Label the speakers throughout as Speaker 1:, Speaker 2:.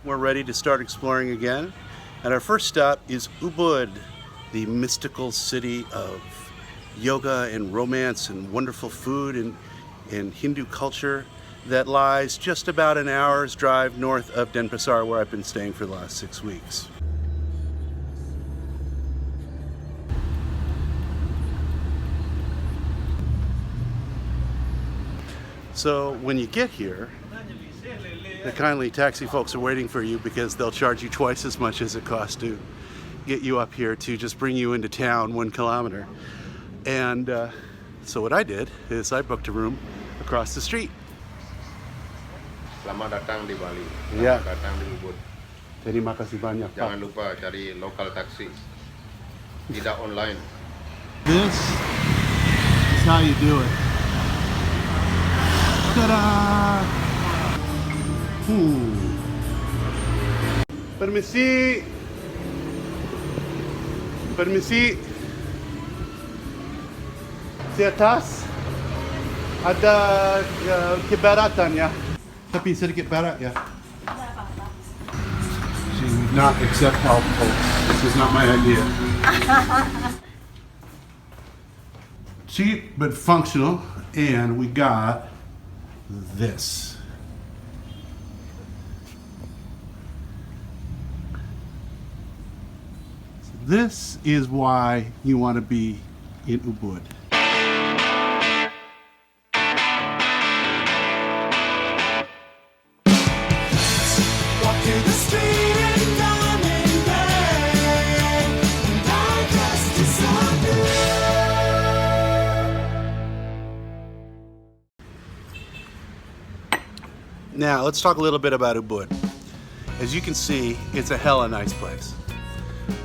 Speaker 1: we're ready to start exploring again. And our first stop is Ubud, the mystical city of yoga and romance and wonderful food and Hindu culture that lies just about an hour's drive north of Denpasar, where I've been staying for the last 6 weeks. So when you get here, the kindly taxi folks are waiting for you because they'll charge you twice as much as it costs to get you up here to just bring you into town 1 kilometer. And so what I did is I booked a room across the street.
Speaker 2: Selamat datang di Bali.
Speaker 1: Ya.
Speaker 2: Selamat datang di Ubud.
Speaker 1: Terima kasih banyak, Pak.
Speaker 2: Jangan lupa cari local taxi. Tidak online.
Speaker 1: This is how you do it. Ta-da! Permisi. Permisi. Di atas ada keberatan ya. Tapi sedikit berat ya. She would not accept help, folks. This is not my idea. Cheap but functional, and we got this. This is why you want to be in Ubud. Now, let's talk a little bit about Ubud. As you can see, it's a hella nice place.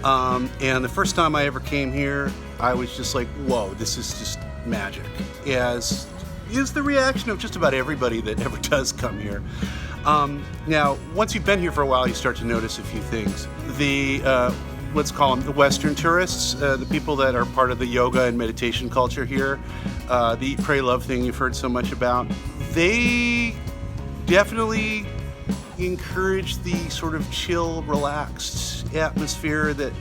Speaker 1: And the first time I ever came here, I was just like, whoa, this is just magic. As is the reaction of just about everybody that ever does come here. Now, once you've been here for a while, you start to notice a few things. Let's call them the Western tourists, the people that are part of the yoga and meditation culture here, the eat, pray, love thing you've heard so much about, they definitely encourage the sort of chill, relaxed atmosphere that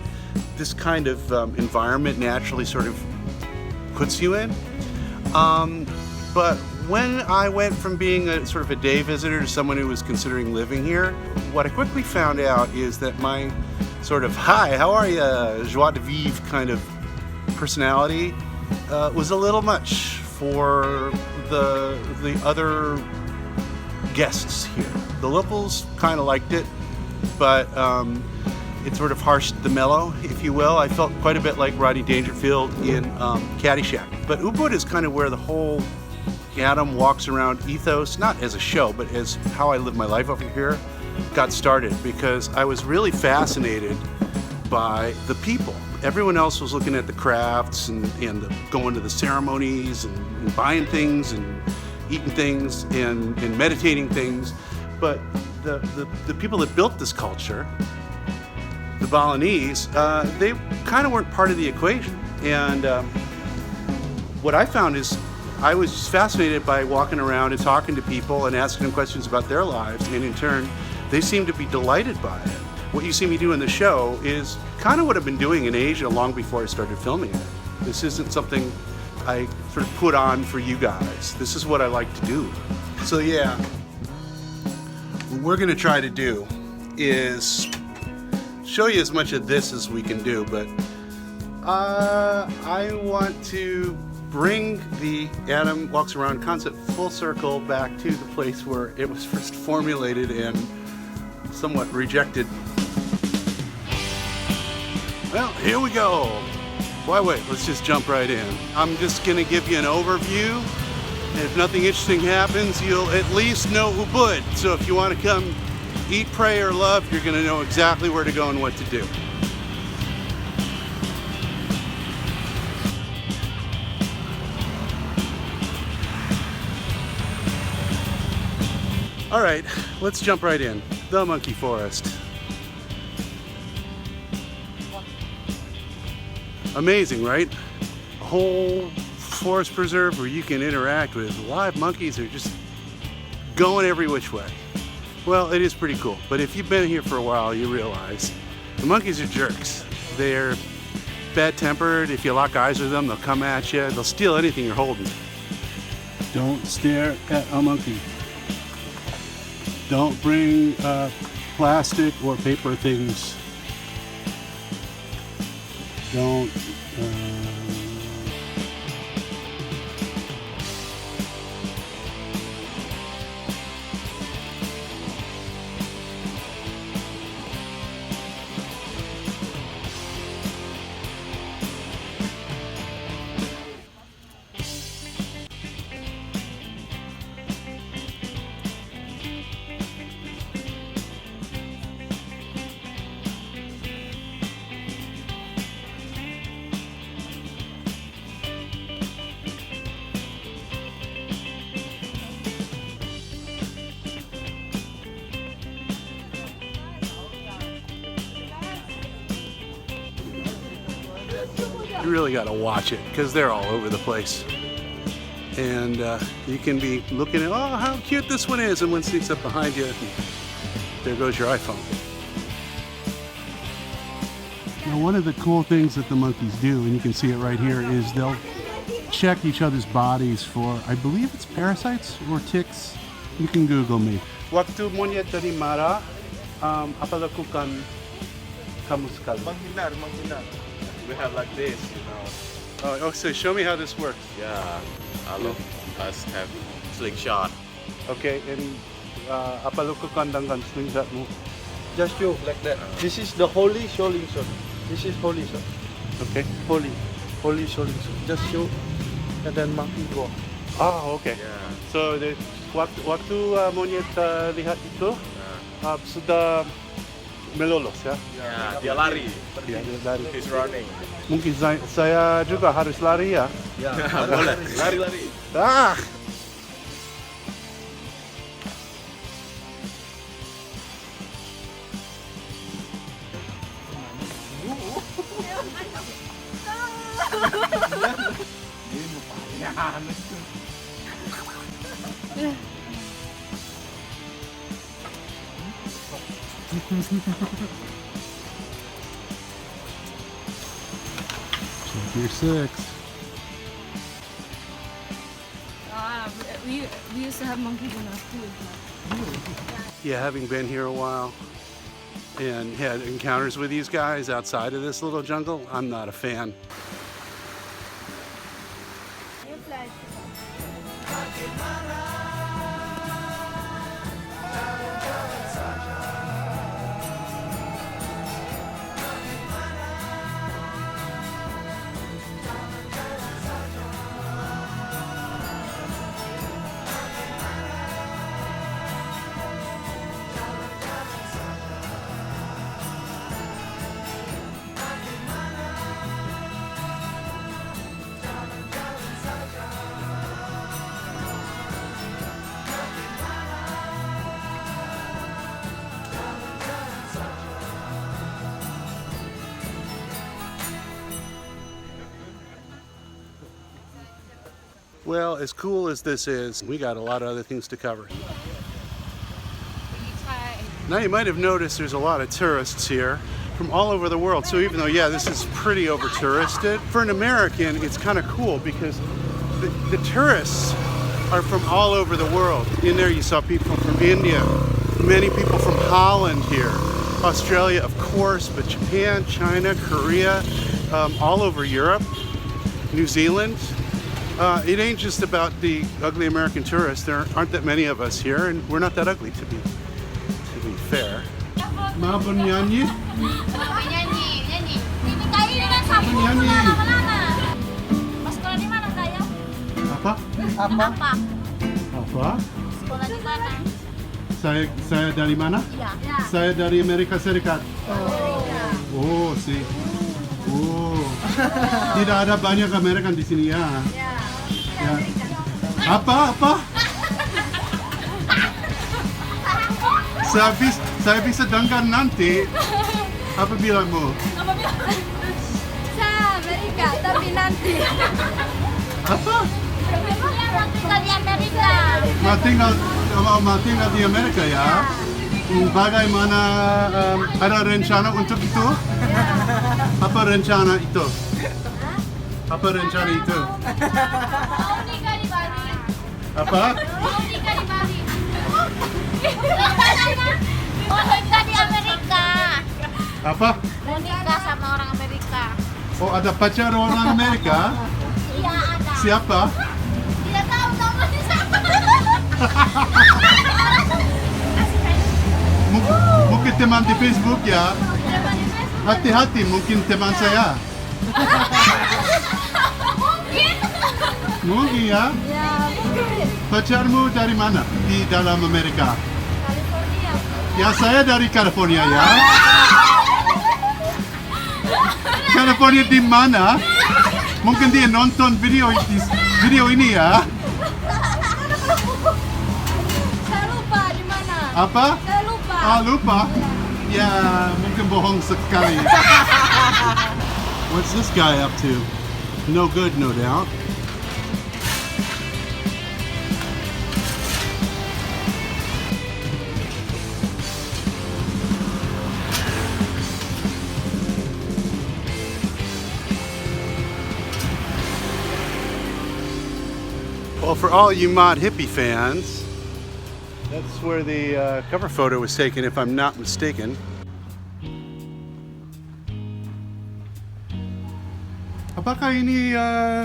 Speaker 1: this kind of environment naturally sort of puts you in. But when I went from being a sort of a day visitor to someone who was considering living here, what I quickly found out is that my sort of, hi, how are you, joie de vivre kind of personality was a little much for the other guests here. The locals kind of liked it, but it sort of harshed the mellow, if you will. I felt quite a bit like Rodney Dangerfield in Caddyshack. But Ubud is kind of where the whole Adam walks around ethos, not as a show, but as how I live my life over here, got started, because I was really fascinated by the people. Everyone else was looking at the crafts and going to the ceremonies and buying things and eating things and meditating things. But the people that built this culture, the Balinese, they kind of weren't part of the equation. And what I found is I was just fascinated by walking around and talking to people and asking them questions about their lives, and in turn, they seemed to be delighted by it. What you see me do in the show is kind of what I've been doing in Asia long before I started filming it. This isn't something I sort of put on for you guys. This is what I like to do. So yeah, what we're gonna try to do is show you as much of this as we can do, but I want to bring the Adam Walks Around concept full circle back to the place where it was first formulated and somewhat rejected. Well, here we go. Why wait? Let's just jump right in. I'm just gonna give you an overview, and if nothing interesting happens, you'll at least know Ubud. So if you want to come eat, pray, or love, you're gonna know exactly where to go and what to do. All right, let's jump right in. The monkey forest. Amazing, right? A whole forest preserve where you can interact with live monkeys that are just going every which way. Well, it is pretty cool. But if you've been here for a while, you realize the monkeys are jerks. They're bad-tempered. If you lock eyes with them, they'll come at you. They'll steal anything you're holding. Don't stare at a monkey. Don't bring plastic or paper things. Don't. You really got to watch it because they're all over the place. And you can be looking at, oh, how cute this one is, and one sneaks up behind you, and there goes your iPhone. Now, one of the cool things that the monkeys do, and you can see it right here, is they'll check each other's bodies for, I believe it's parasites or ticks. You can Google me. Waktu monyet dari marah, apa lakukan kamu sekali?
Speaker 3: Menghindar. We have like this, you know.
Speaker 1: Oh, so show me how this works.
Speaker 3: Yeah, all of us have slingshot.
Speaker 1: Okay, and apa lakukan dengan slingshotmu?
Speaker 4: Just show like that. This is the holy sholing shot. This is holy shot.
Speaker 1: Okay.
Speaker 4: Holy sholing shot. Just show, and then monkey go.
Speaker 1: Oh, okay.
Speaker 3: Yeah.
Speaker 1: So waktu monyet lihat itu sudah melolos ya?
Speaker 3: Yeah, dia lari.
Speaker 1: Ya, dia lari.
Speaker 3: He's running.
Speaker 1: Mungkin saya juga harus lari ya?
Speaker 4: Ya,
Speaker 3: Boleh, lari.
Speaker 1: Ah! Chapter 6.
Speaker 5: We used to have monkeys in our school.
Speaker 1: Yeah, having been here a while and had encounters with these guys outside of this little jungle, I'm not a fan. Well, as cool as this is, we got a lot of other things to cover. Now you might have noticed there's a lot of tourists here from all over the world. So even though, yeah, this is pretty over touristed, for an American, it's kind of cool because the tourists are from all over the world. In there you saw people from India, many people from Holland here, Australia, of course, but Japan, China, Korea, all over Europe, New Zealand. It ain't just about the ugly American tourists. There aren't that many of us here, and we're not that ugly to be fair. Mabon nyanyi?
Speaker 5: Nyanyi. Ini kayak ini kan sapu lama-lama. Pas sekolah di mana kayak?
Speaker 1: Apa? Apa?
Speaker 5: Sekolah di mana?
Speaker 1: Saya dari mana?
Speaker 5: Iya.
Speaker 1: Saya dari Amerika Serikat. Oh, sih. Oh. Tidak ada banyak Amerikan di sini ya. Ya. Apa? Saya bisa dengar nanti. Apa bilangmu?
Speaker 5: Saya Amerika, tapi nanti.
Speaker 1: Apa?
Speaker 5: Tinggal di Amerika.
Speaker 1: Mau tinggal di Amerika ya? Bagaimana ada rencana untuk itu? Apa rencana itu? Apa rencana itu?
Speaker 5: Mau nikah di Bali.
Speaker 1: Apa?
Speaker 5: Mau nikah di Bali. Mau nikah di Amerika.
Speaker 1: Apa?
Speaker 5: Mau nikah sama orang Amerika.
Speaker 1: Oh, ada pacar orang Amerika?
Speaker 5: Iya ada.
Speaker 1: Siapa?
Speaker 5: Tidak tahu namanya siapa.
Speaker 1: Mungkin teman di Facebook ya.
Speaker 5: Siapa di Facebook?
Speaker 1: Hati-hati, mungkin teman saya.
Speaker 5: Mungkin.
Speaker 1: Mungkin ya.
Speaker 5: Ya mungkin.
Speaker 1: Pacarmu dari mana? Di dalam Amerika?
Speaker 5: California.
Speaker 1: Ya, saya dari California ya. California di mana? Mungkin dia nonton video ini ya.
Speaker 5: Saya lupa di mana.
Speaker 1: Apa?
Speaker 5: Saya lupa.
Speaker 1: Ah, lupa? Ya, mungkin bohong sekali. What's this guy up to? No good, no doubt. Well, for all you Mod Hippie fans, that's where the cover photo was taken, if I'm not mistaken. Apakah ini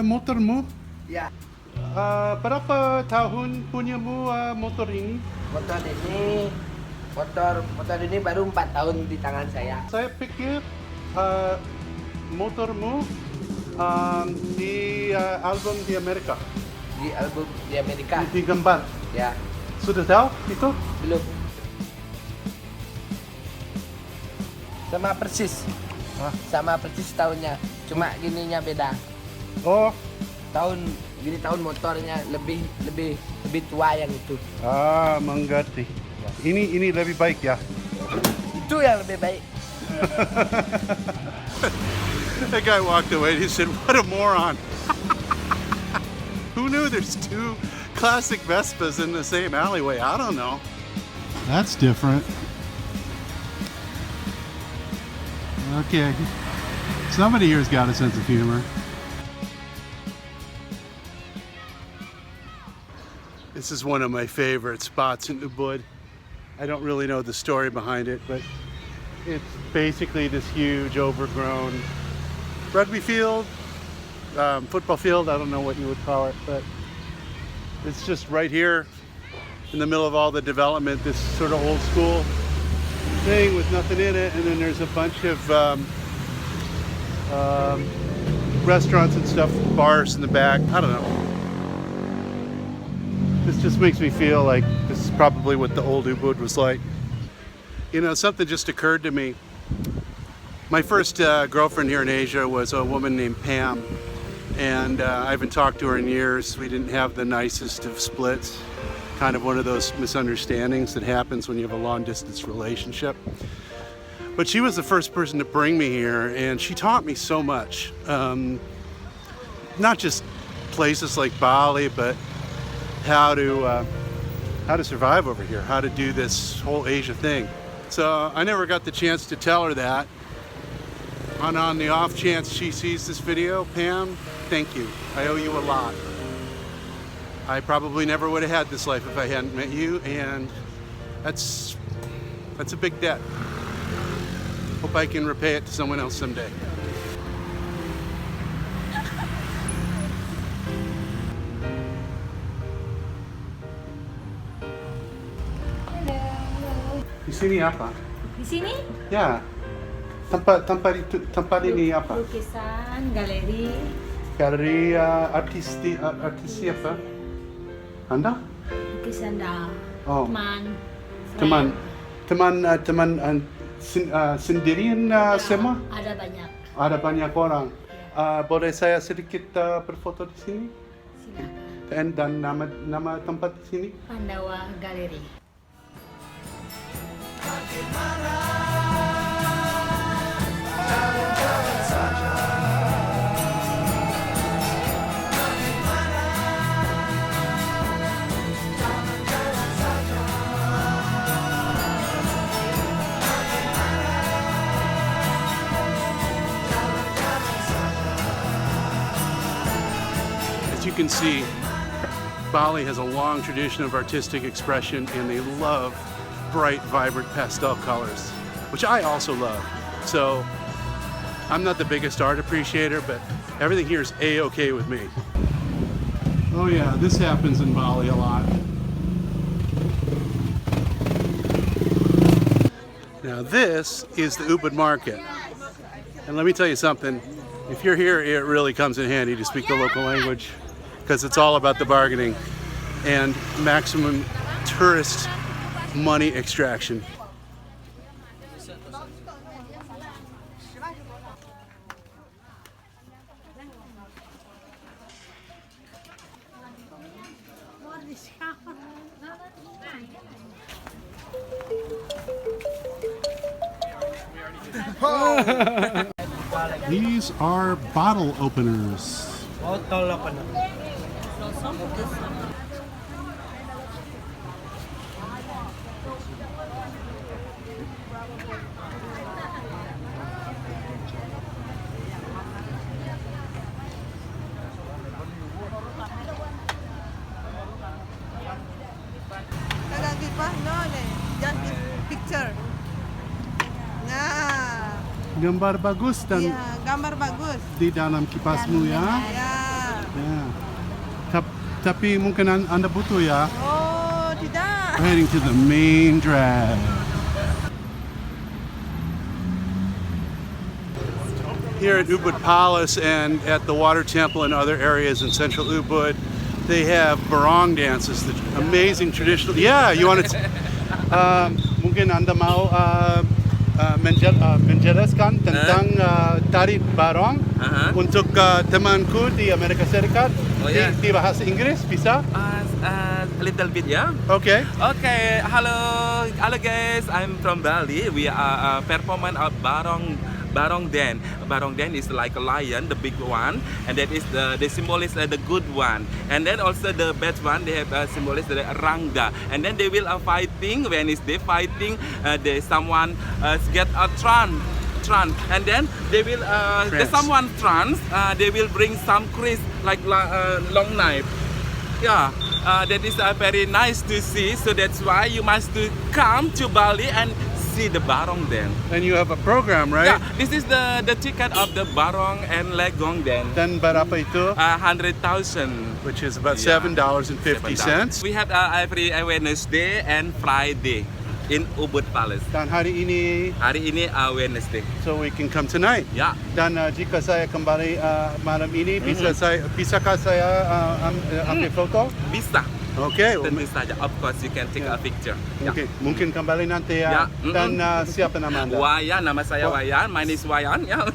Speaker 1: motormu?
Speaker 6: Ya,
Speaker 1: Berapa tahun punyamu motor ini?
Speaker 6: motor ini baru 4 tahun di tangan saya.
Speaker 1: Saya pikir motormu di album di Amerika,
Speaker 6: Di album di Amerika.
Speaker 1: di gambar.
Speaker 6: Ya,
Speaker 1: Sudah tahu itu?
Speaker 6: belum. Sama persis.
Speaker 1: Hah?
Speaker 6: Sama persis tahunnya. Cuma gininya beda.
Speaker 1: Oh,
Speaker 6: Tahun motornya lebih tua yang itu.
Speaker 1: mengerti. Ini lebih baik ya.
Speaker 6: Itu yang lebih baik.
Speaker 1: That guy walked away and he said, "What a moron." Who knew there's two classic Vespas in the same alleyway? I don't know. That's different. Okay. Somebody here's got a sense of humor. This is one of my favorite spots in Ubud. I don't really know the story behind it, but it's basically this huge overgrown rugby field, football field. I don't know what you would call it, but it's just right here in the middle of all the development, this sort of old school thing with nothing in it. And then there's a bunch of restaurants and stuff, bars in the back. I don't know. This just makes me feel like this is probably what the old Ubud was like. You know, something just occurred to me. My first girlfriend here in Asia was a woman named Pam, and I haven't talked to her in years. We didn't have the nicest of splits, kind of one of those misunderstandings that happens when you have a long distance relationship. But she was the first person to bring me here, and she taught me so much. Not just places like Bali, but how to survive over here, how to do this whole Asia thing. So I never got the chance to tell her that. And on the off chance she sees this video, Pam, thank you. I owe you a lot. I probably never would have had this life if I hadn't met you, and that's a big debt. Hope I can repay it to someone else someday. Di sini apa?
Speaker 5: Di sini
Speaker 1: Ya. Tempat ini apa?
Speaker 5: lukisan, galeri,
Speaker 1: Galeri artis siapa? Anda?
Speaker 5: lukisan dah.
Speaker 1: Oh.
Speaker 5: Teman.
Speaker 1: Sendirian semua?
Speaker 5: Ada banyak.
Speaker 1: Ada banyak orang. Boleh saya sedikit berfoto di sini?
Speaker 5: Silakan.
Speaker 1: Dan nama tempat di sini?
Speaker 5: Pandawa Galeri.
Speaker 1: As you can see, Bali has a long tradition of artistic expression, and they love bright, vibrant pastel colors, which I also love. So I'm not the biggest art appreciator, but everything here is A-okay with me. Oh yeah, this happens in Bali a lot. Now this is the Ubud market. And let me tell you something, if you're here, it really comes in handy to speak the local language, because it's all about the bargaining and maximum tourist money extraction. These are bottle openers.
Speaker 4: Botol apa na?
Speaker 7: Lagi pa? No, just picture. Nah,
Speaker 1: Gambar bagus dan
Speaker 7: ya, gambar bagus.
Speaker 1: di dalam kipasmu ya.
Speaker 7: Ya.
Speaker 1: Ya. Tapi mungkin Anda butuh ya.
Speaker 7: Oh, tidak.
Speaker 1: We're heading to the main drag. Here at Ubud Palace and at the water temple and other areas in central Ubud, they have barong dances, the amazing traditional. Yeah, you want to? Mungkin Anda mau menjelaskan tentang tari barong untuk temanku di Amerika Serikat di bahasa Inggris bisa?
Speaker 8: A little bit, yeah.
Speaker 1: Okay.
Speaker 8: Okay. Hello guys. I'm from Bali. We are performing a barong dance. Barong dance is like a lion, the big one, and that is the symbol is the good one. And then also the bad one, they have symbol is the rangda. And then they will fighting. When is they fighting, someone get a trance, and then they will the someone trance. They will bring some crease like long knife. Yeah. That is very nice to see. So that's why you must to come to Bali and see the barong dance.
Speaker 1: And you have a program, right?
Speaker 8: Yeah, this is the ticket of the barong and legong dance.
Speaker 1: Dan berapa itu?
Speaker 8: 100,000.
Speaker 1: Which is about $7.50.
Speaker 8: We have every Wednesday and Friday in Ubud Palace.
Speaker 1: Dan hari ini
Speaker 8: Wednesday.
Speaker 1: so we can come tonight.
Speaker 8: Ya.
Speaker 1: Dan jika saya kembali malam ini, bisakah saya ambil foto?
Speaker 8: Bisa.
Speaker 1: Oke.
Speaker 8: Tentu saja. Of course you can take a picture. Ya.
Speaker 1: Mungkin kembali nanti ya. Dan siapa nama Anda?
Speaker 8: Wayan, nama saya Wayan. My name is Wayan. Ya.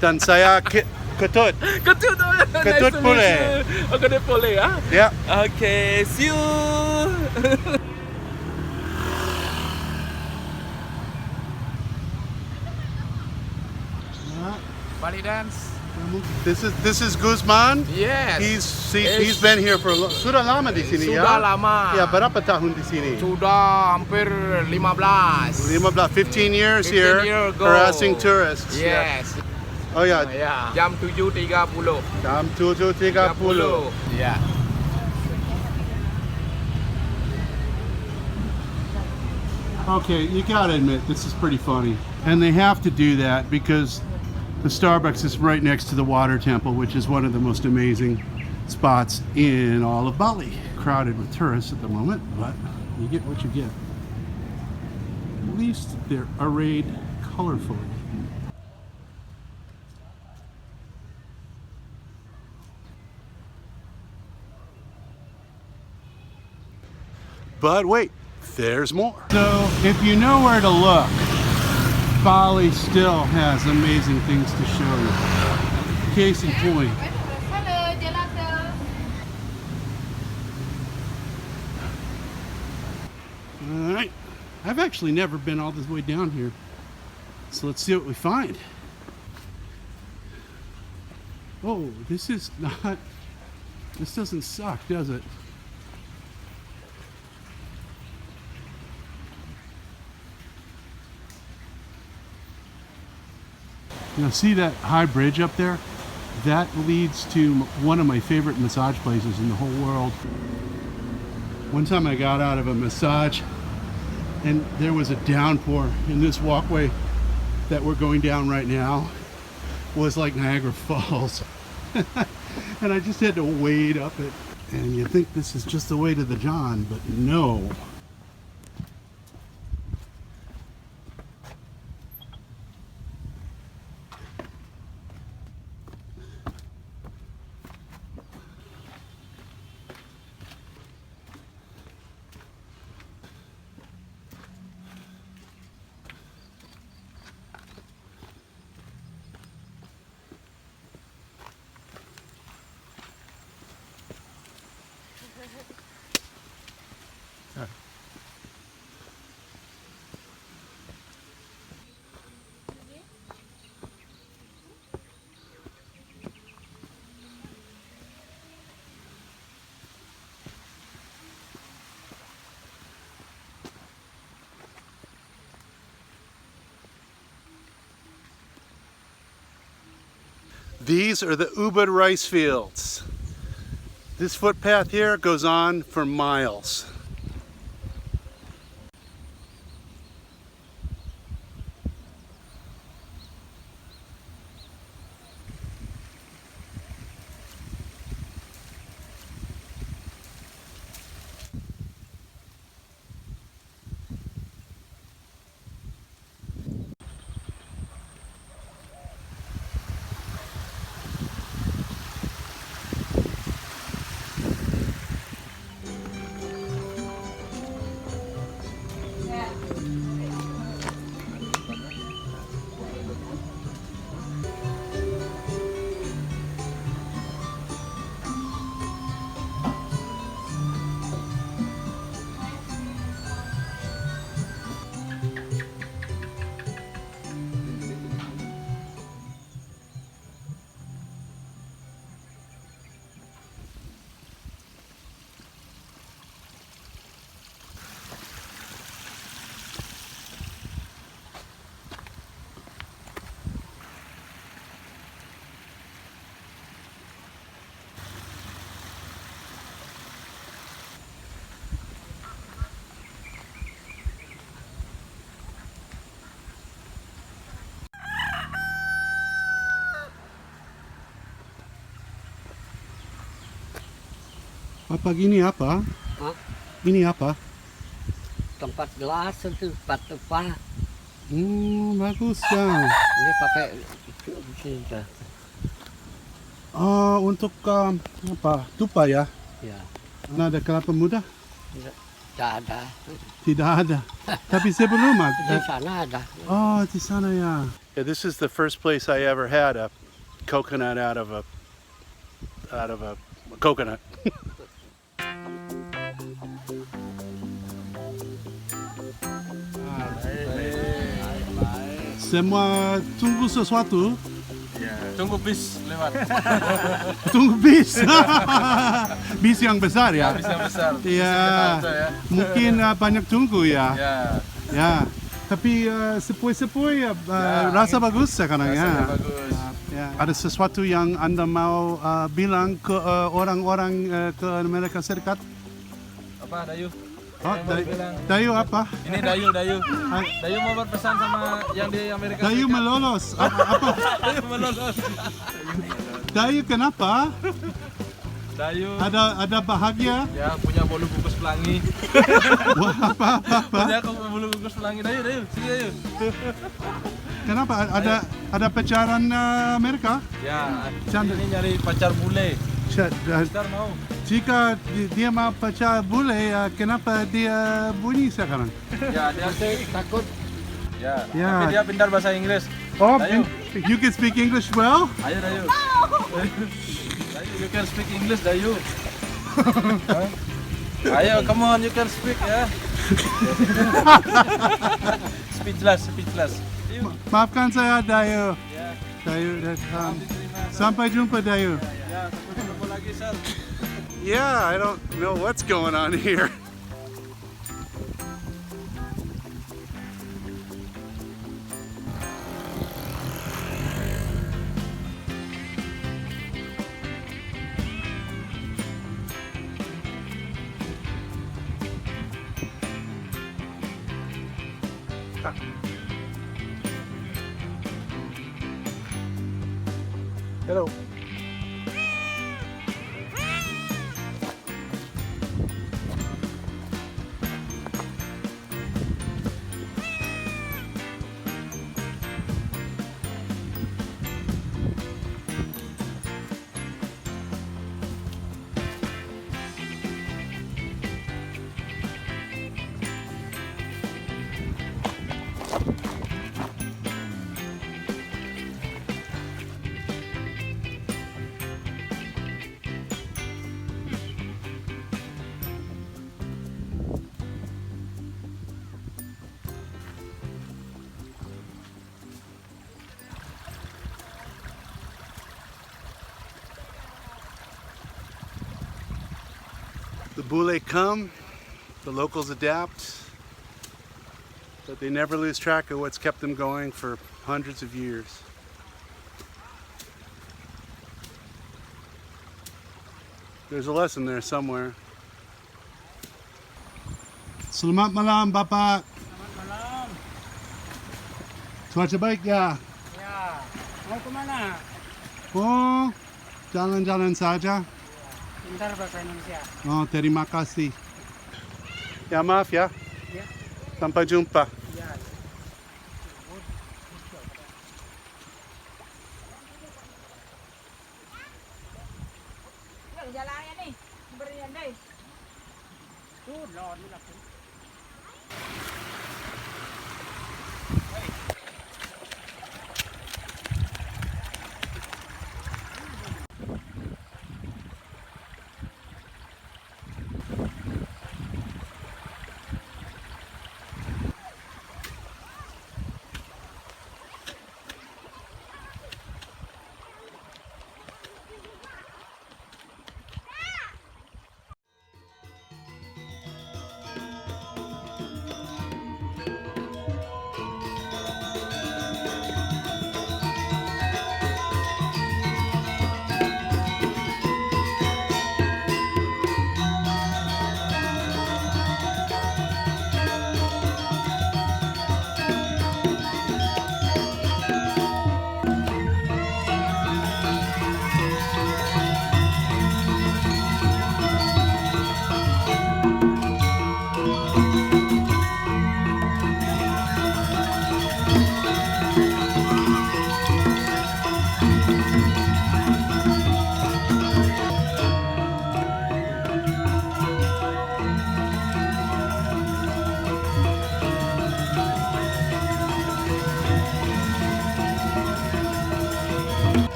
Speaker 1: Dan saya Ketut.
Speaker 8: Ketut.
Speaker 1: Ketut boleh.
Speaker 8: Oh, Ketut boleh ya.
Speaker 1: Ya.
Speaker 8: Okay, see you.
Speaker 6: Bali dance.
Speaker 1: This is Guzman.
Speaker 6: Yes.
Speaker 1: He's been here for sudah lama di sini ya.
Speaker 6: Sudah lama.
Speaker 1: Ya, berapa tahun di sini?
Speaker 6: Sudah hampir 15.
Speaker 1: 15 years
Speaker 6: 15
Speaker 1: here
Speaker 6: years ago.
Speaker 1: harassing tourists.
Speaker 6: Yes.
Speaker 1: Oh ya.
Speaker 6: Ya. Jam 7.30.
Speaker 1: Jam 7.30.
Speaker 6: Ya.
Speaker 1: Okay, you gotta admit, this is pretty funny. And they have to do that because the Starbucks is right next to the water temple, which is one of the most amazing spots in all of Bali. Crowded with tourists at the moment, but you get what you get. At least they're arrayed colorfully. But wait, there's more. So if you know where to look, Bali still has amazing things to show you. Case in point.
Speaker 5: Hello, gelato.
Speaker 1: All right, I've actually never been all this way down here. So let's see what we find. Oh, this doesn't suck, does it? Now see that high bridge up there? that leads to one of my favorite massage places in the whole world. One time I got out of a massage and there was a downpour, and this walkway that we're going down right now was like Niagara Falls. And I just had to wade up it. And you think this is just the way to the John, but no. These are the Ubud rice fields. This footpath here goes on for miles. Apa gini apa?
Speaker 9: Hah?
Speaker 1: Ini apa?
Speaker 9: Tempat gelas itu, tempat tumpah.
Speaker 1: Bagus ya.
Speaker 9: Ini pakai itu.
Speaker 1: Untuk apa? Tupa ya?
Speaker 9: Ya,
Speaker 1: Nah, ada kelapa muda?
Speaker 9: tidak ada.
Speaker 1: Tidak ada. Tapi sebelum
Speaker 9: Di
Speaker 1: ada.
Speaker 9: sana ada.
Speaker 1: Oh, di sana ya. Yeah, this is the first place I ever had a coconut out of a coconut. Semua tunggu sesuatu.
Speaker 3: Tunggu bis lewat.
Speaker 1: Tunggu bis. Bis yang besar ya?
Speaker 3: Bis yang besar.
Speaker 1: Iya.
Speaker 3: Ya.
Speaker 1: Mungkin banyak tunggu ya.
Speaker 3: Ya.
Speaker 1: Ya. Tapi sepoi-sepoi rasa bagus sekarang ya.
Speaker 3: Rasanya bagus.
Speaker 1: Ya. Ada sesuatu yang Anda mau bilang ke orang-orang ke Amerika Serikat?
Speaker 3: Apa Dayu?
Speaker 1: Oh,
Speaker 3: Yang mau bilang.
Speaker 1: Dayu apa?
Speaker 3: Ini Dayu. Dayu mau berpesan sama yang di Amerika
Speaker 1: Dayu
Speaker 3: Serikat.
Speaker 1: melolos. Apa?
Speaker 3: Dayu melolos.
Speaker 1: Dayu kenapa?
Speaker 3: Dayu
Speaker 1: Ada bahagia?
Speaker 3: ya punya bulu kukus pelangi.
Speaker 1: Wah, apa?
Speaker 3: Punya bulu kukus pelangi. Dayu, sini Dayu.
Speaker 1: Kenapa? Ada pacaran Amerika?
Speaker 3: Ya,
Speaker 1: Canda.
Speaker 3: ini nyari pacar bule. Ntar mau.
Speaker 1: Jika dia mau pacar bule, kenapa dia bunyi sekarang?
Speaker 3: Ya, dia
Speaker 9: Takut.
Speaker 3: ya.
Speaker 1: Ya.
Speaker 3: Tapi dia pintar bahasa Inggris.
Speaker 1: Oh,
Speaker 3: Dayu.
Speaker 1: you can speak English well?
Speaker 3: Ayo Dayu. Dayu, you can speak English Dayu. Huh? Ayo, come on, you can speak ya. Speechless. Ayo.
Speaker 1: Maafkan saya, Dayu.
Speaker 3: Ya,
Speaker 1: Dayu,
Speaker 3: diterima.
Speaker 1: sampai jumpa, Dayu.
Speaker 3: Ya, sampai ketemu lagi, Sir.
Speaker 1: Yeah, I don't know what's going on here. Hello. The bule come, the locals adapt, but they never lose track of what's kept them going for hundreds of years. There's a lesson there somewhere. Selamat malam, Bapak.
Speaker 9: Selamat malam.
Speaker 1: Cuaca baik ya?
Speaker 9: Ya, mau kemana?
Speaker 1: Oh, jalan-jalan saja.
Speaker 9: Bentar bahasa Indonesia.
Speaker 1: Oh, terima kasih. Ya maaf ya.
Speaker 9: Ya.
Speaker 1: Sampai jumpa.
Speaker 9: Ya.
Speaker 7: Jalannya nih, berian deh.
Speaker 9: Tuh, lawan ni lah.